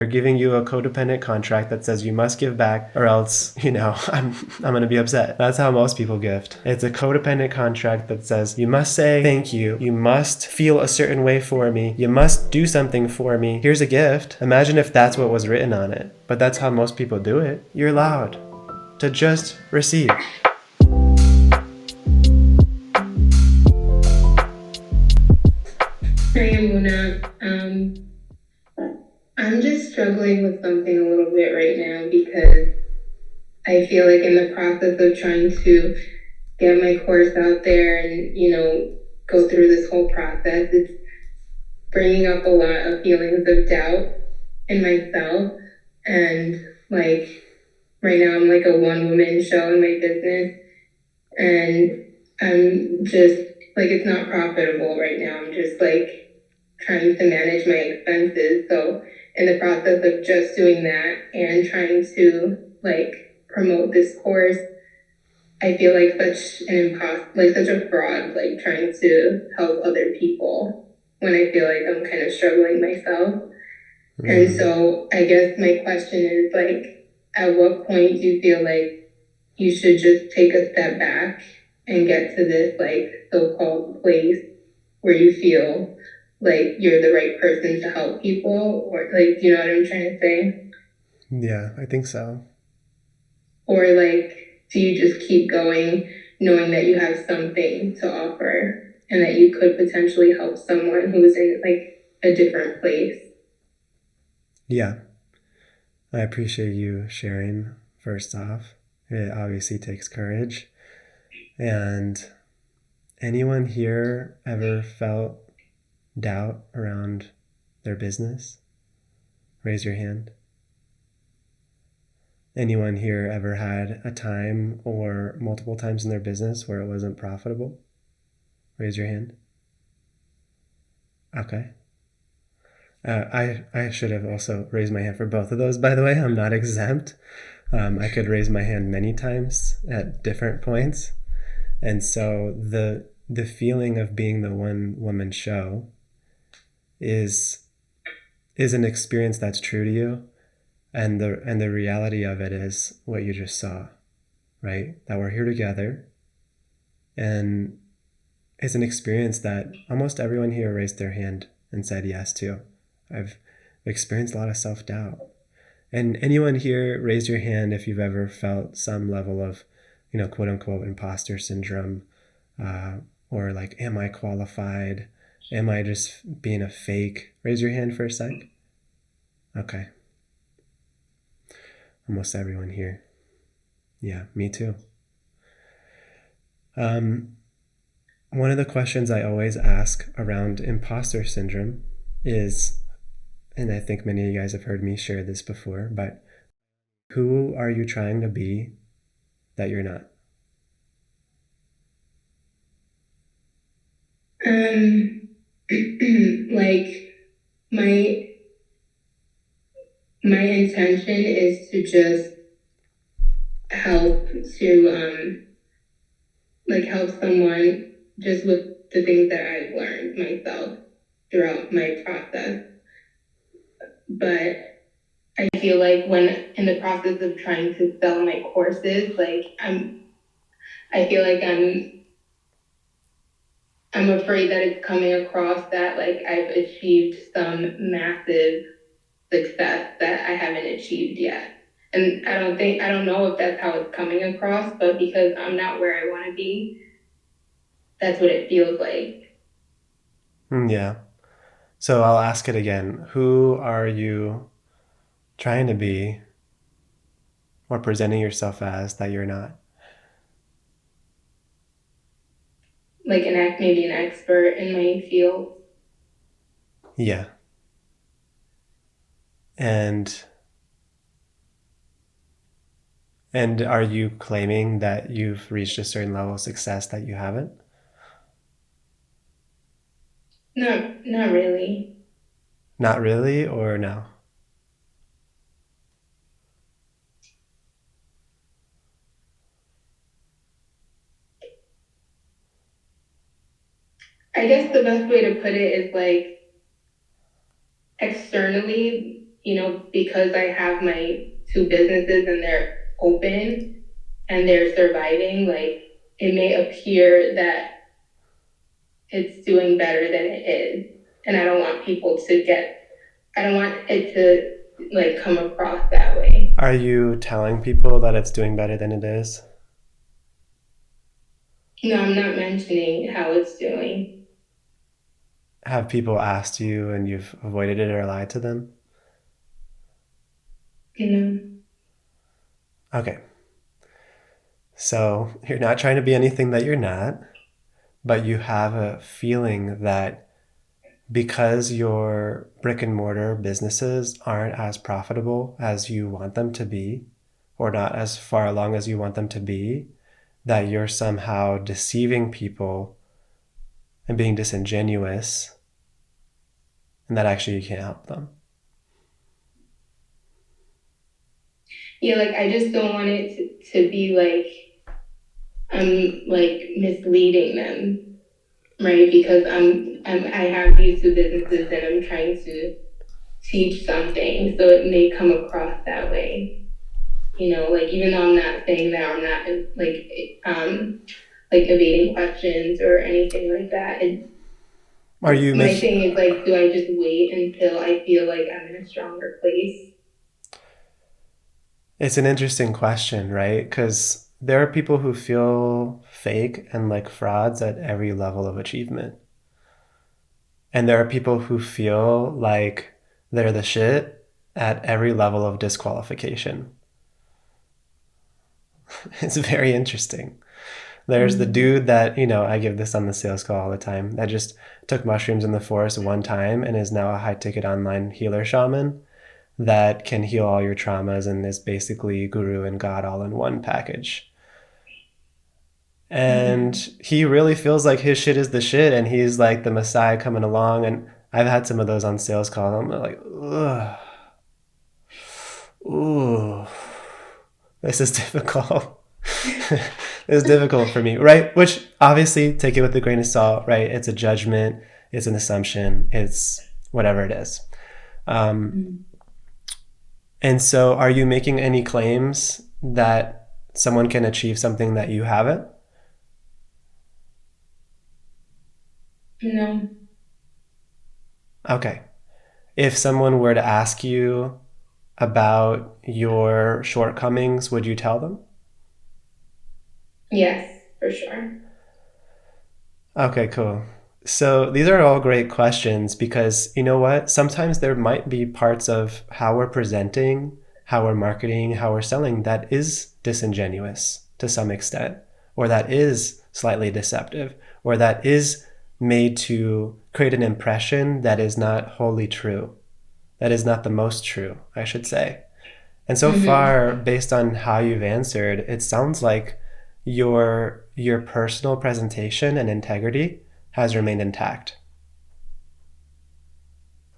They're giving you a codependent contract that says you must give back or else, I'm going to be upset. That's how most people gift. It's a codependent contract that says you must say thank you. You must feel a certain way for me. You must do something for me. Here's a gift. Imagine if that's what was written on it. But that's how most people do it. You're allowed to just receive. Hi, Amuna. I'm just struggling with something a little bit right now because I feel like in the process of trying to get my course out there and, go through this whole process, it's bringing up a lot of feelings of doubt in myself. And like right now, I'm like a one woman show in my business, and I'm just like, it's not profitable right now. I'm just like trying to manage my expenses. So in the process of just doing that and trying to like promote this course, I feel like such an like such a fraud, like trying to help other people when I feel like I'm kind of struggling myself. And so I guess my question is like, at what point do you feel like you should just take a step back and get to this like so-called place where you feel like you're the right person to help people, or like, you know what I'm trying to say? Yeah, I think so. Or like, do you just keep going knowing that you have something to offer and that you could potentially help someone who's in like a different place? Yeah, I appreciate you sharing first off. It obviously takes courage. And anyone here ever felt doubt around their business? Raise your hand. Anyone here ever had a time or multiple times in their business where it wasn't profitable? Raise your hand. Okay. I should have also raised my hand for both of those, by the way. I'm not exempt. I could raise my hand many times at different points. And so the feeling of being the one woman show is an experience that's true to you, and the reality of it is what you just saw, right? That we're here together, and it's an experience that almost everyone here raised their hand and said yes to. I've experienced a lot of self-doubt. And anyone here, raise your hand if you've ever felt some level of, quote unquote, imposter syndrome, or like, am I qualified? Am I just being a fake? Raise your hand for a sec. Okay. Almost everyone here. Yeah, me too. One of the questions I always ask around imposter syndrome is, and I think many of you guys have heard me share this before, but who are you trying to be that you're not? Like my my intention is to just help to like help someone just with the things that I've learned myself throughout my process. But I feel like when in the process of trying to sell my courses, like I feel like I'm afraid that it's coming across that like I've achieved some massive success that I haven't achieved yet. And I don't know if that's how it's coming across, but because I'm not where I want to be, that's what it feels like. Yeah. So I'll ask it again. Who are you trying to be or presenting yourself as that you're not? Like maybe an expert in my field. Yeah. And are you claiming that you've reached a certain level of success that you haven't? Not really. Not really, or no? I guess the best way to put it is like externally, because I have my two businesses and they're open and they're surviving, like it may appear that it's doing better than it is. And I don't want it to like come across that way. Are you telling people that it's doing better than it is? No, I'm not mentioning how it's doing. Have people asked you and you've avoided it or lied to them? No. Okay. So you're not trying to be anything that you're not, but you have a feeling that because your brick and mortar businesses aren't as profitable as you want them to be, or not as far along as you want them to be, that you're somehow deceiving people and being disingenuous, and that actually you can't help them. Yeah, like I just don't want it to be like I'm like misleading them, right? Because I have these two businesses and I'm trying to teach something, so it may come across that way. Like even though I'm not saying that, I'm not like evading questions or anything like that. Are you My making thing is like, do I just wait until I feel like I'm in a stronger place? It's an interesting question, right? Because there are people who feel fake and like frauds at every level of achievement. And there are people who feel like they're the shit at every level of disqualification. It's very interesting. There's the dude that, I give this on the sales call all the time, that just took mushrooms in the forest one time and is now a high ticket online healer shaman that can heal all your traumas and is basically guru and God all in one package. And he really feels like his shit is the shit and he's like the Messiah coming along. And I've had some of those on sales calls. I'm like, ugh, ooh, this is difficult. It's difficult for me, right? Which obviously take it with a grain of salt, right? It's a judgment, it's an assumption, it's whatever it is. And so are you making any claims that someone can achieve something that you haven't? No. Okay. If someone were to ask you about your shortcomings, would you tell them? Yes, for sure. Okay, cool. So these are all great questions because you know what? Sometimes there might be parts of how we're presenting, how we're marketing, how we're selling that is disingenuous to some extent, or that is slightly deceptive, or that is made to create an impression that is not wholly true. That is not the most true, I should say. And so far, based on how you've answered, it sounds like your personal presentation and integrity has remained intact.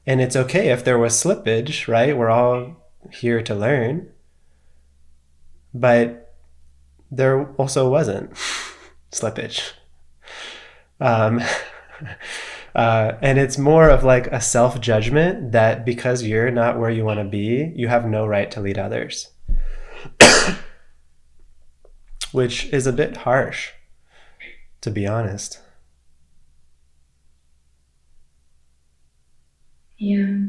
And it's okay if there was slippage, right? We're all here to learn. But there also wasn't slippage. Um, and it's more of like a self-judgment that because you're not where you want to be, you have no right to lead others. Which is a bit harsh, to be honest. Yeah.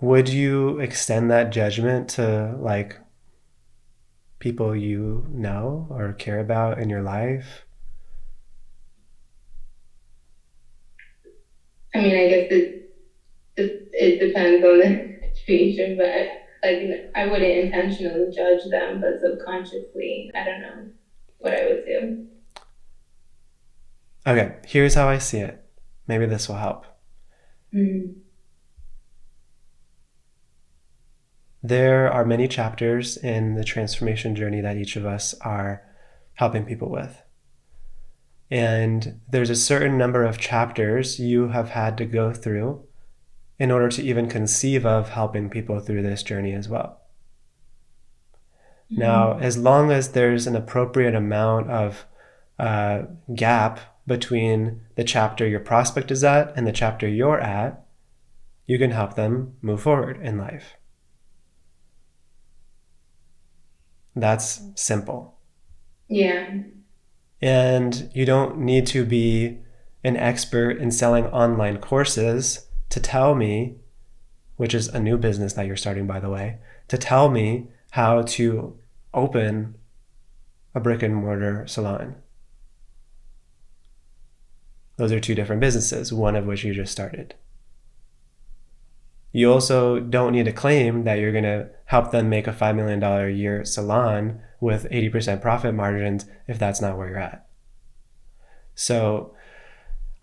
Would you extend that judgment to like people you know or care about in your life? I mean, I guess it depends on the situation, but like I wouldn't intentionally judge them, but subconsciously, I don't know what I would do. Okay, here's how I see it. Maybe this will help. There are many chapters in the transformation journey that each of us are helping people with. And there's a certain number of chapters you have had to go through in order to even conceive of helping people through this journey as well. Now, as long as there's an appropriate amount of gap between the chapter your prospect is at and the chapter you're at, you can help them move forward in life. That's simple. Yeah. And you don't need to be an expert in selling online courses to tell me, which is a new business that you're starting, by the way, to tell me how to open a brick and mortar salon. Those are two different businesses, one of which you just started. You also don't need to claim that you're going to help them make a $5 million a year salon with 80% profit margins if that's not where you're at. So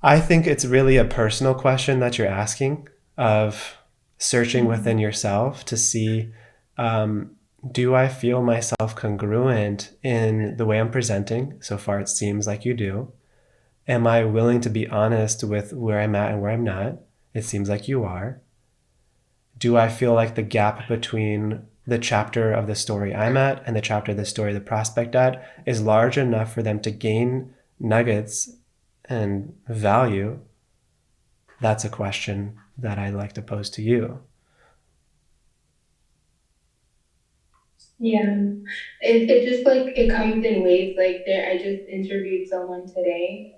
I think it's really a personal question that you're asking, of searching within yourself to see, do I feel myself congruent in the way I'm presenting? So far, it seems like you do. Am I willing to be honest with where I'm at and where I'm not? It seems like you are. Do I feel like the gap between the chapter of the story I'm at and the chapter of the story the prospect at is large enough for them to gain nuggets and value? That's a question that I'd like to pose to you. Yeah. It just like it comes in waves. Like there I just interviewed someone today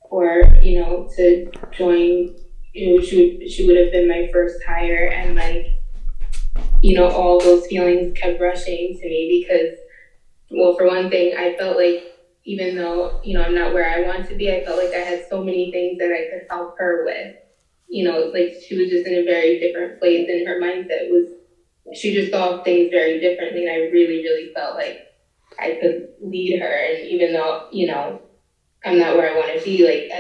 for, to join, she would have been my first hire, and like, all those feelings kept rushing to me because, well, for one thing, I felt like even though, I'm not where I want to be, I felt like I had so many things that I could help her with. Like she was just in a very different place, and her mindset was, she just saw things very differently, and I really, really felt like I could lead her. And even though, I'm not where I want to be, like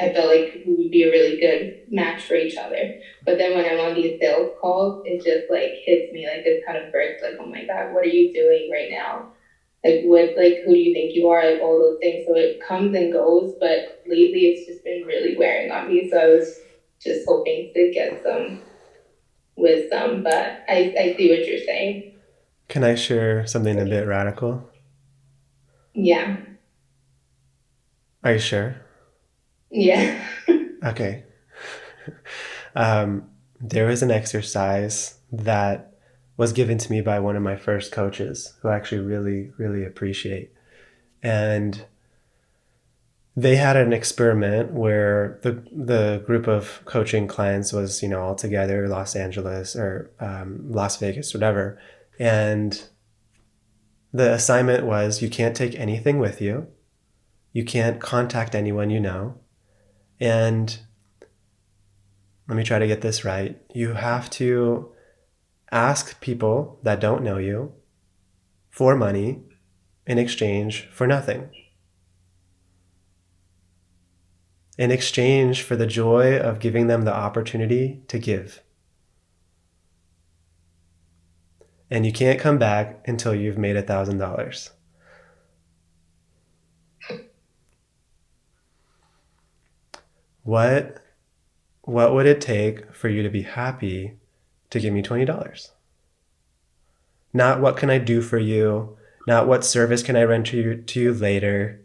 I felt like we would be a really good match for each other. But then when I'm on these sales calls, it just like hits me like this kind of burst, like, oh my God, what are you doing right now? Like who do you think you are? Like all those things. So it comes and goes, but lately it's just been really wearing on me. So I was just hoping to get some wisdom, but I see what you're saying. Can I share something a bit radical? Yeah. Are you sure? Yeah. Okay. There was an exercise that was given to me by one of my first coaches, who I actually really, really appreciate. And they had an experiment where the group of coaching clients was, all together, Los Angeles or Las Vegas, whatever. And the assignment was, you can't take anything with you. You can't contact anyone you know. And let me try to get this right. You have to ask people that don't know you for money in exchange for nothing. In exchange for the joy of giving them the opportunity to give. And you can't come back until you've made $1,000. What would it take for you to be happy to give me $20? Not what can I do for you, not what service can I render to you later.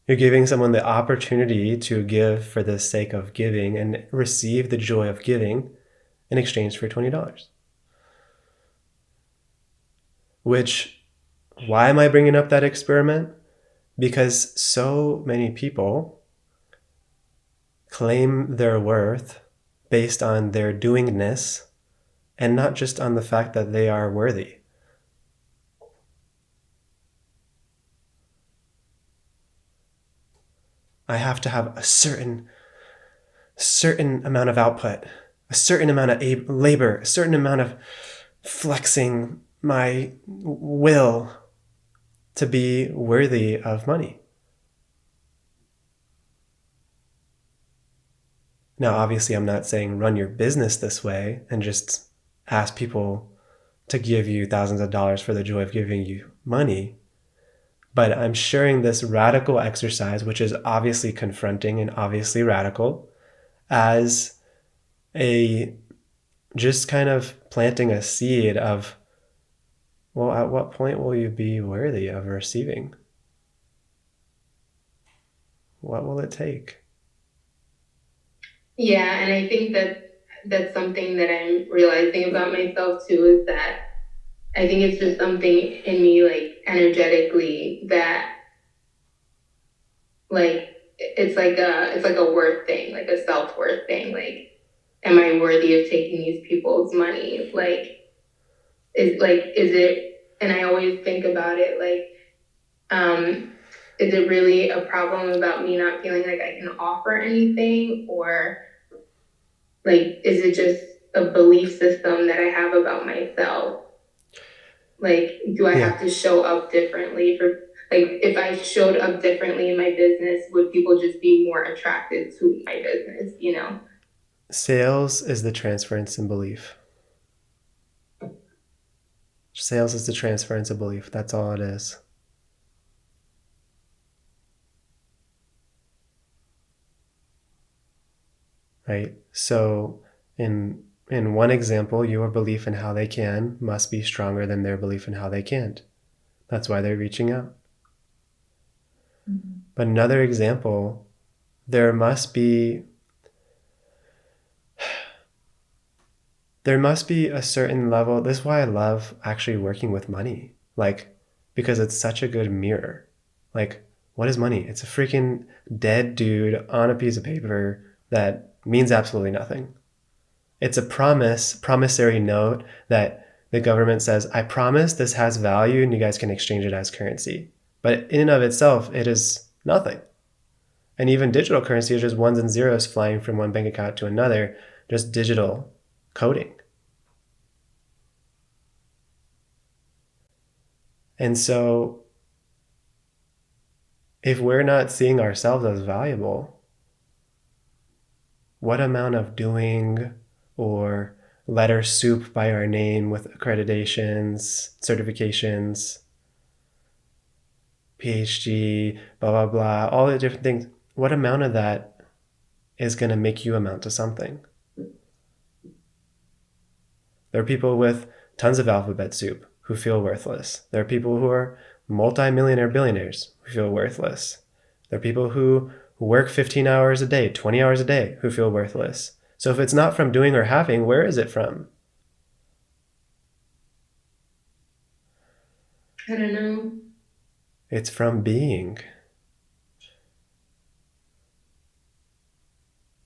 You're giving someone the opportunity to give for the sake of giving and receive the joy of giving in exchange for $20. Which, why am I bringing up that experiment? Because so many people claim their worth based on their doingness and not just on the fact that they are worthy. I have to have a certain amount of output, a certain amount of labor, a certain amount of flexing my will to be worthy of money. Now, obviously, I'm not saying run your business this way and just ask people to give you thousands of dollars for the joy of giving you money. But I'm sharing this radical exercise, which is obviously confronting and obviously radical, as a just kind of planting a seed of, well, at what point will you be worthy of receiving? What will it take? Yeah, and I think that that's something that I'm realizing about myself too, is that I think it's just something in me, like energetically, that like it's like a worth thing, like a self-worth thing. Like, am I worthy of taking these people's money? Is it, and I always think about it like, is it really a problem about me not feeling like I can offer anything, or like is it just a belief system that I have about myself? Like, do I Yeah. have to show up differently for, like, if I showed up differently in my business, would people just be more attracted to my business, you know? Sales is the transference in belief. Sales is the transference of belief. That's all it is. Right? So in one example, your belief in how they can must be stronger than their belief in how they can't. That's why they're reaching out. Mm-hmm. But another example, there must be a certain level. This is why I love actually working with money. Like, because it's such a good mirror. Like, what is money? It's a freaking dead dude on a piece of paper that means absolutely nothing. It's a promissory note that the government says, I promise this has value and you guys can exchange it as currency. But in and of itself, it is nothing. And even digital currency is just ones and zeros flying from one bank account to another, just digital coding. And so if we're not seeing ourselves as valuable, what amount of doing or letter soup by our name with accreditations, certifications, PhD, blah, blah, blah, all the different things, what amount of that is going to make you amount to something? There are people with tons of alphabet soup who feel worthless. There are people who are multimillionaire billionaires who feel worthless. There are people who work 15 hours a day, 20 hours a day who feel worthless. So if it's not from doing or having, where is it from? I don't know. It's from being.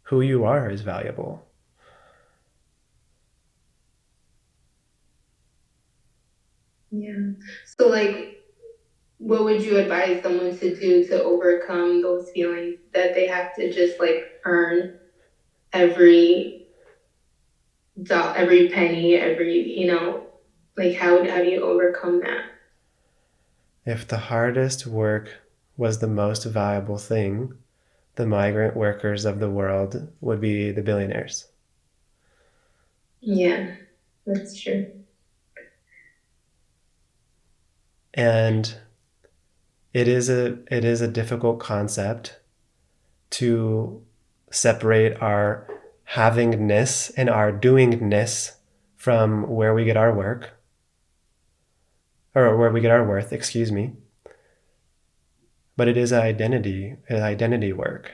Who you are is valuable. Yeah. So, like, what would you advise someone to do to overcome those feelings that they have to just like earn every every penny, every, like how do you overcome that? If the hardest work was the most valuable thing, the migrant workers of the world would be the billionaires. Yeah, that's true. And it is a difficult concept to separate our havingness and our doingness from where we get our work, or where we get our worth, excuse me. But it is an identity work.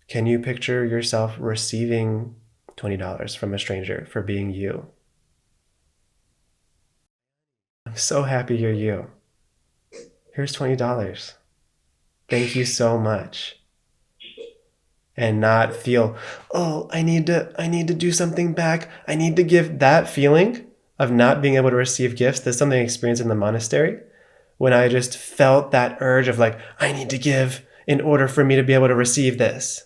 Can you picture yourself receiving $20 from a stranger for being you? I'm so happy you're you. Here's $20. Thank you so much. And not feel, oh, I need to do something back. I need to give. That feeling of not being able to receive gifts. There's something I experienced in the monastery when I just felt that urge of like, I need to give in order for me to be able to receive this.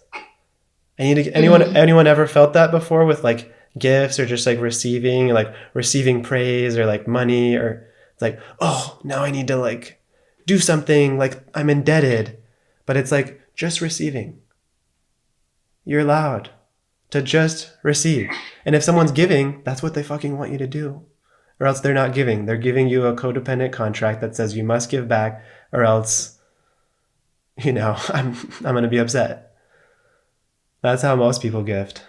Anyone ever felt that before with like gifts or just like receiving praise or like money, or it's like, oh, now I need to like do something, like I'm indebted. But it's like just receiving. You're allowed to just receive. And if someone's giving, that's what they fucking want you to do. Or else they're not giving. They're giving you a codependent contract that says you must give back, or else, I'm going to be upset. That's how most people gift.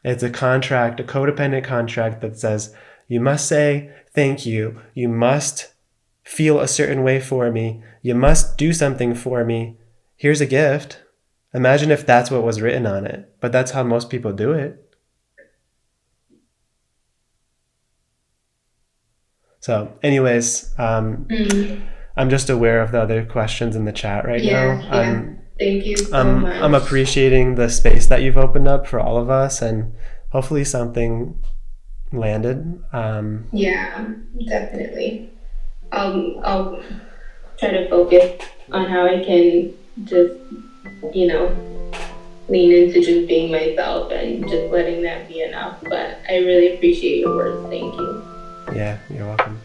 It's a contract, a codependent contract that says you must say thank you must feel a certain way for me, you must do something for me, here's a gift. Imagine if that's what was written on it, but that's how most people do it. So anyways, I'm just aware of the other questions in the chat right now. Yeah. Thank you so much. I'm appreciating the space that you've opened up for all of us, and hopefully something landed. Yeah, definitely. I'll try to focus on how I can just, lean into just being myself and just letting that be enough. But I really appreciate your words. Thank you. Yeah, you're welcome.